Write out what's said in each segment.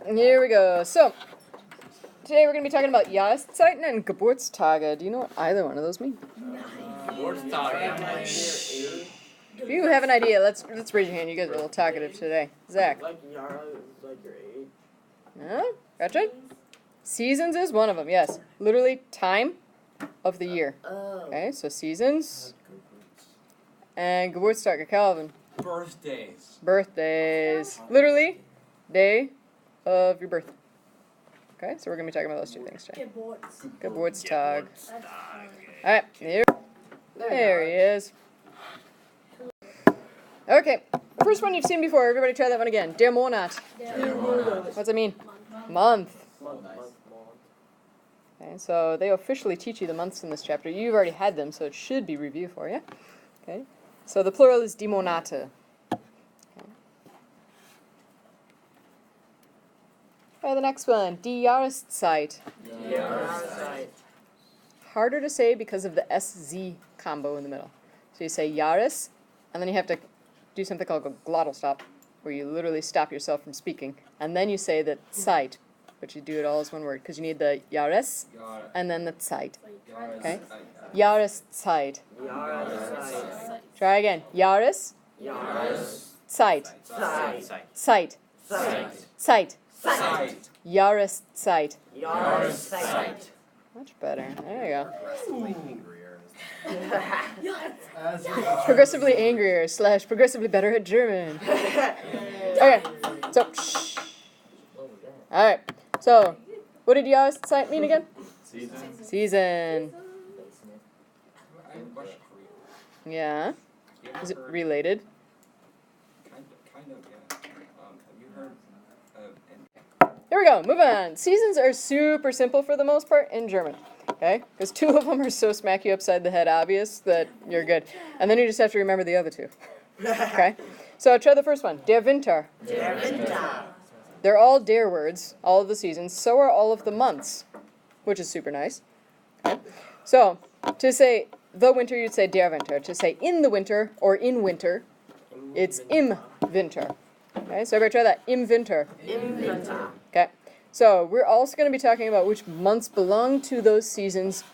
here we go. So, today we're going to be talking about Jahreszeiten and Geburtstage. Do you know what either one of those mean? Geburtstage. If you have an idea, let's raise your hand. You guys are a little talkative today. Zach. Like Yara is like your age. No? Gretchen? Seasons is one of them, yes. Literally time of the year. Oh. Okay, so seasons. And Geburtstage, Calvin. Birthdays. Birthdays. Literally, day of your birth. Okay, so we're going to be talking about those two things today. Geburtstag. Alright, there he is. Okay, first one you've seen before. Everybody try that one again. Der Monat. What's it mean? Month. Okay, so they officially teach you the months in this chapter. You've already had them, so it should be review for you. Okay, so the plural is die Monate. Okay, the next one, die Jahreszeit. Harder to say because of the SZ combo in the middle. So you say Jahres, and then you have to do something called a glottal stop, where you literally stop yourself from speaking, and then you say the Zeit, but you do it all as one word, because you need the Jahres, and then the Zeit. Okay? Jahreszeit. Try again. Jahres. Zeit. Zeit. Zeit. Jahreszeit. Much better. There you go. Progressively angrier / progressively better at German. Okay, so shh. All right. So, what did Jahreszeit mean again? Season. I have a question for you. Yeah. Is it related? Kind of, yeah. Have you heard of... Here we go. Move on. Seasons are super simple for the most part in German. Okay? Because two of them are so smack you upside the head obvious that you're good. And then you just have to remember the other two. Okay? So try the first one. Der Winter. Der Winter. They're all der words, all of the seasons. So are all of the months, which is super nice. Okay? So, to say the winter, you'd say der Winter. To say in the winter or in winter, it's im Winter. Okay, so everybody try that. Im Winter. Im Winter. Okay, so we're also going to be talking about which months belong to those seasons,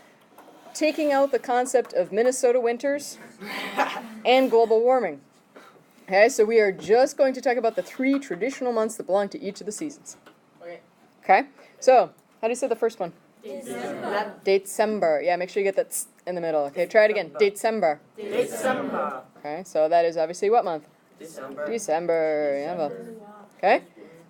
taking out the concept of Minnesota winters and global warming. Okay, so we are just going to talk about the 3 traditional months that belong to each of the seasons. Okay, so how do you say the first one? December. December. Yeah, make sure you get that in the middle. Okay, try it again. December. December. Okay, so that is obviously what month? December. December. Yeah, well. Okay,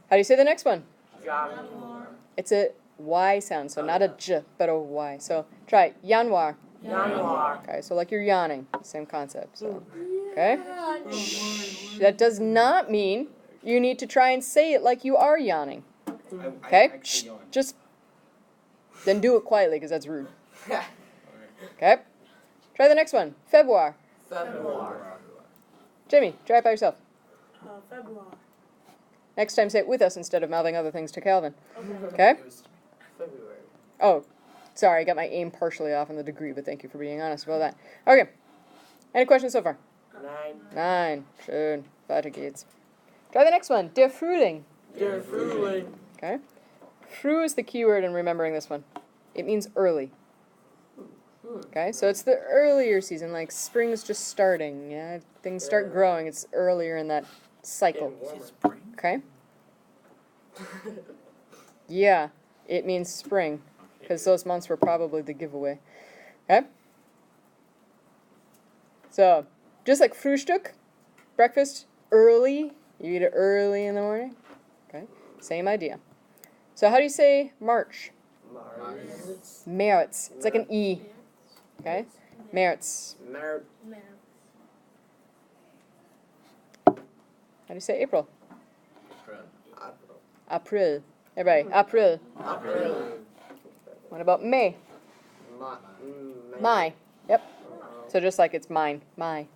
how do you say the next one? January. It's a Y sound, so not a J, but a Y. So try it. Januar. January. Okay, so like you're yawning. Same concept. So, okay? Shh. That does not mean you need to try and say it like you are yawning. Okay? Shh. Just then do it quietly because that's rude. Okay? Try the next one. February. February. Jamie, try it by yourself. February. Next time say it with us instead of mouthing other things to Calvin. Okay? February. Oh, sorry, I got my aim partially off in the degree, but thank you for being honest about that. Okay. Any questions so far? 9. Schön. Weiter geht's. Try the next one. Der Frühling. Der Frühling. Okay. Früh is the key word in remembering this one. It means early. Okay, so it's the earlier season, like spring's just starting. Yeah, things start growing. It's earlier in that cycle. Okay. Yeah, it means spring, because those months were probably the giveaway. Okay. So, just like Frühstück, breakfast, early. You eat it early in the morning. Okay. Same idea. So how do you say March? März. It's like an E. Okay? März. How do you say April? April. Everybody, April. What about May? Mai. Yep. So just like it's mine. Mai.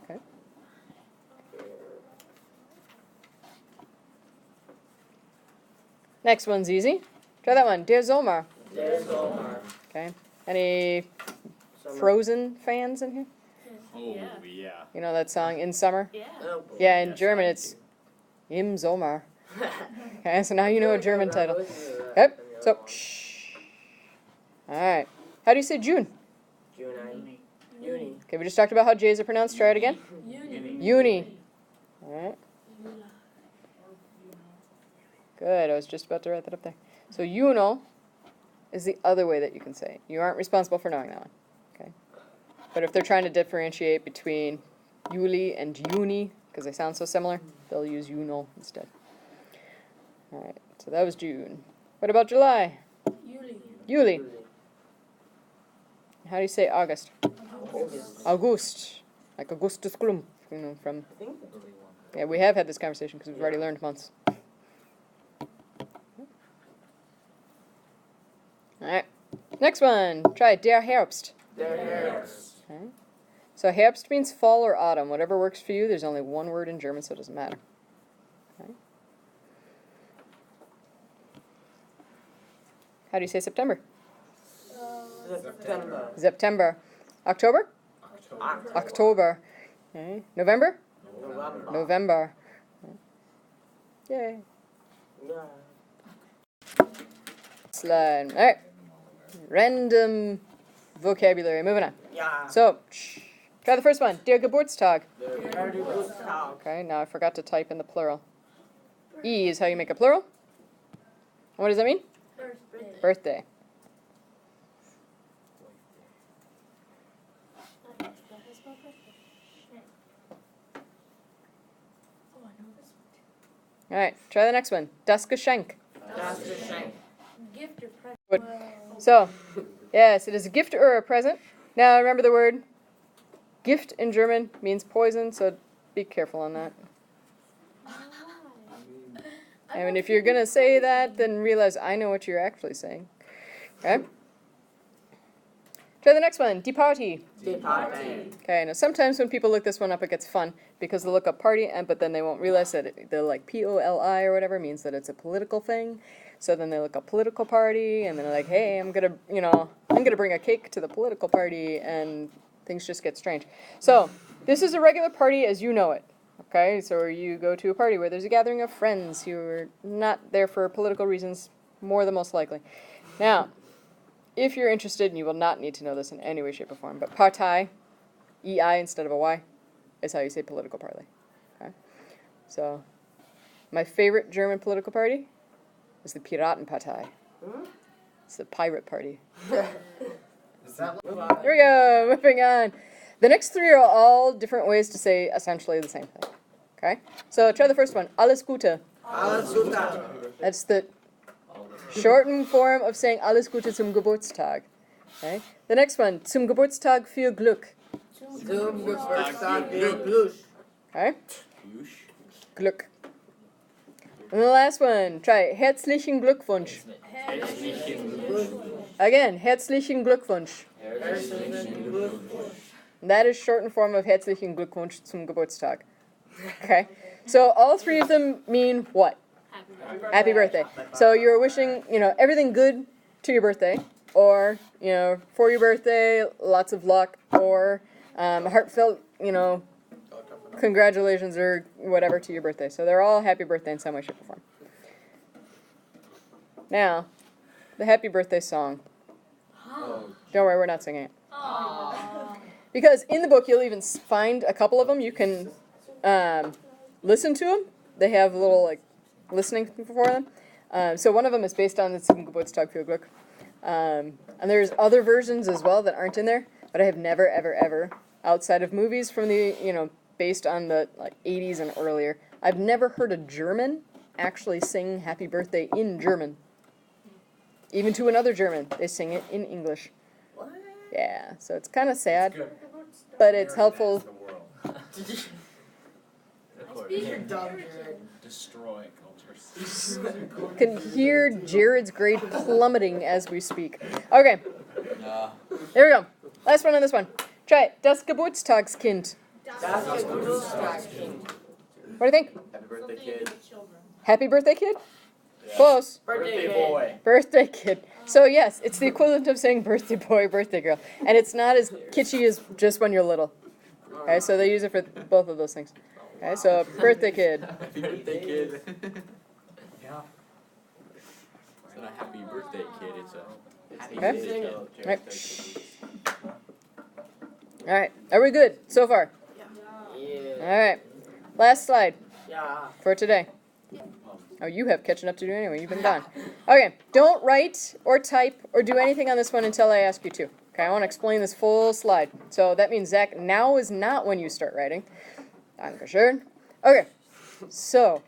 Okay. Next one's easy. Try that one. Der Sommer. Okay. Any Frozen fans in here? Oh, yeah. You know that song, In Summer? Yeah. Yeah, in German it's Im Sommer. Okay, so now you know a German title. Okay, so, shh. Alright. How do you say June? Juni. Uni. Okay, we just talked about how J's are pronounced. Try it again. Uni. Alright. Good, I was just about to write that up there. So, Juno is the other way that you can say it. You aren't responsible for knowing that one. Okay. But if they're trying to differentiate between Juli and Juni, because they sound so similar, they'll use Juno instead. Alright, so that was June. What about July? Juli. How do you say August? August. Like Augustus Gloom, you know, from... Yeah, we have had this conversation because we've already learned months. Alright, next one. Try it. Der Herbst. Okay. So Herbst means fall or autumn. Whatever works for you. There's only one word in German, so it doesn't matter. Okay. How do you say September? September. September. October? October. Okay. November? November. November. Yay. Yeah. Slide. Alright. Random vocabulary. Moving on. Yeah. So, try the first one. Der Geburtstag. Very good talk. Okay, now I forgot to type in the plural. E is how you make a plural. What does that mean? Birthday. Alright, try the next one. Das Geschenk. Das Geschenk. Gift or present. Good. So, yes, it is a gift or a present. Now, remember the word gift in German means poison, so be careful on that. I mean, if you're going to say that, then realize I know what you're actually saying. Okay? Try the next one. Die Party. Die Party. Okay, now sometimes when people look this one up, it gets fun because they'll look up party, but then they won't realize that they're like P-O-L-I or whatever means that it's a political thing. So then they look up political party, and they're like, hey, I'm gonna bring a cake to the political party, and things just get strange. So this is a regular party as you know it. Okay, so you go to a party where there's a gathering of friends who are not there for political reasons, more than most likely. Now, if you're interested, and you will not need to know this in any way, shape, or form, but Partei, E-I instead of a Y, is how you say political party. Okay? So, my favorite German political party is the Piratenpartei. It's the pirate party. Here we go, moving on. The next three are all different ways to say essentially the same thing. Okay? So try the first one. Alles Gute. Alles Gute. That's the shortened form of saying Alles Gute zum Geburtstag. Okay? The next one. Zum Geburtstag viel Glück. Zum Geburtstag viel Glück. Okay? Glück. And the last one. Try Herzlichen Glückwunsch. Again, Herzlichen Glückwunsch. That is shortened form of Herzlichen Glückwunsch zum Geburtstag. Okay? So all three of them mean what? Happy birthday. So you're wishing, everything good to your birthday, or, for your birthday, lots of luck, or heartfelt, congratulations or whatever to your birthday. So they're all happy birthday in some way, shape, or form. Now, the happy birthday song. Don't worry, we're not singing it. Because in the book, you'll even find a couple of them. You can listen to them. They have a little, listening for them. So one of them is based on the Zum Geburtstag viel Glück. And there's other versions as well that aren't in there. But I have never, ever, ever, outside of movies from the, based on the 80s and earlier, I've never heard a German actually sing Happy Birthday in German. Even to another German, they sing it in English. What? Yeah, so it's kind of sad, but it's helpful. You're dumb, Jared. Destroy cultures. Can hear Jared's grade plummeting as we speak. Okay, there we go. Last one on this one. Try it. Das Geburtstagskind. Das Geburtstagskind. What do you think? Happy birthday, kid. Happy birthday, kid? Close. Birthday boy. Birthday kid. So yes, it's the equivalent of saying birthday boy, birthday girl. And it's not as kitschy as just when you're little. Okay, so they use it for both of those things. Okay, so birthday kid. Happy birthday, kid. birthday, kid. It's a happy Okay. birthday, kid. Right. All right. Are we good so far? Yeah. All right. Last slide Yeah. for today. Oh, you have catching up to do anyway. You've been gone. Okay. Don't write or type or do anything on this one until I ask you to. Okay. I want to explain this full slide. So that means, Zach, now is not when you start writing. Dankeschön. Okay. So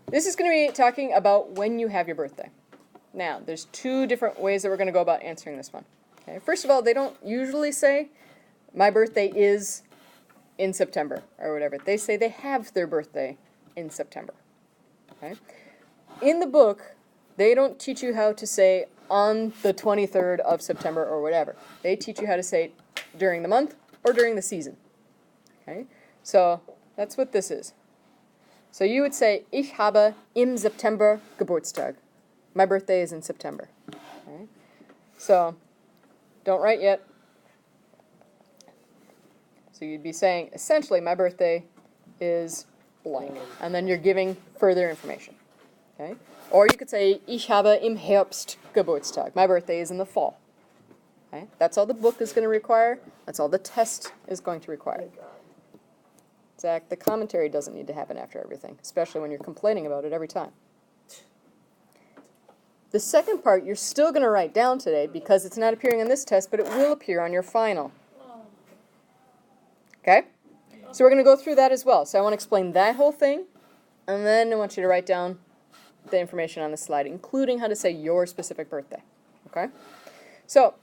this is going to be talking about when you have your birthday. Now, there's two different ways that we're going to go about answering this one. Okay. First of all, they don't usually say, my birthday is in September, or whatever. They say they have their birthday in September. Okay. In the book, they don't teach you how to say on the 23rd of September or whatever. They teach you how to say it during the month or during the season. Okay. So that's what this is. So you would say, ich habe im September Geburtstag. My birthday is in September. Okay. So don't write yet. So you'd be saying, essentially, my birthday is blank. And then you're giving further information. Okay? Or you could say, ich habe im Herbst Geburtstag. My birthday is in the fall. Okay? That's all the book is going to require. That's all the test is going to require. Zach, the commentary doesn't need to happen after everything, especially when you're complaining about it every time. The second part you're still going to write down today because it's not appearing on this test, but it will appear on your final. Okay? So we're going to go through that as well. So I want to explain that whole thing, and then I want you to write down the information on the slide, including how to say your specific birthday. Okay? So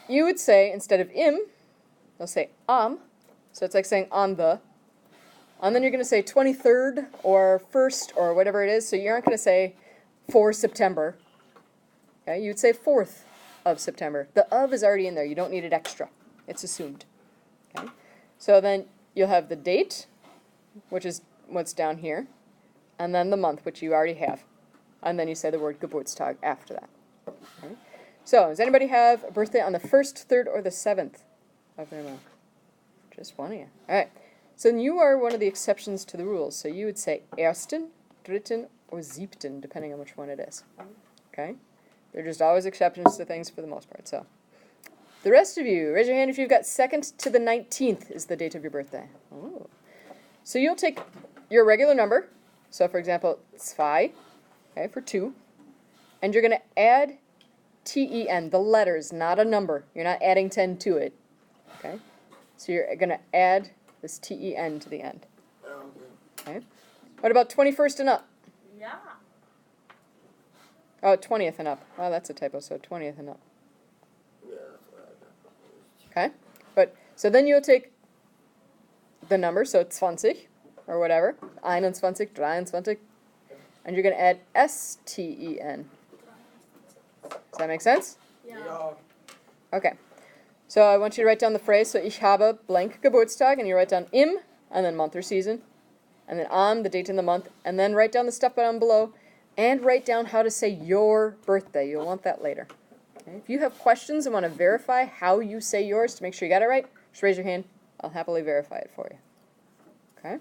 you would say, instead of im, you'll say am. So it's like saying on the. And then you're going to say 23rd or 1st or whatever it is. So you aren't going to say for September. Okay? You'd say 4th of September. The of is already in there. You don't need it extra. It's assumed. Okay? So then you'll have the date, which is what's down here, and then the month, which you already have. And then you say the word Geburtstag after that. Okay? So does anybody have a birthday on the 1st, 3rd, or the 7th of their month? Just one of you. All right. So then you are one of the exceptions to the rules. So you would say ersten, dritten, or siebten, depending on which one it is. Okay? They're just always exceptions to things for the most part. So the rest of you, raise your hand if you've got 2nd to the 19th is the date of your birthday. Oh. So you'll take your regular number. So for example, 2, okay, for 2. And you're going to add ten, the letters, not a number. You're not adding 10 to it. Okay? So you're going to add this ten to the end. Okay? What about 21st and up? Yeah. Oh, 20th and up. Oh, that's a typo. So 20th and up. Okay? But, so then you'll take the number, so 20, or whatever, 21, 23, and you're going to add sten. Does that make sense? Yeah. Okay. So I want you to write down the phrase, so ich habe blank Geburtstag, and you write down im, and then month or season, and then am, the date in the month, and then write down the stuff down below, and write down how to say your birthday. You'll want that later. Okay? If you have questions and want to verify how you say yours to make sure you got it right, just raise your hand. I'll happily verify it for you. Okay?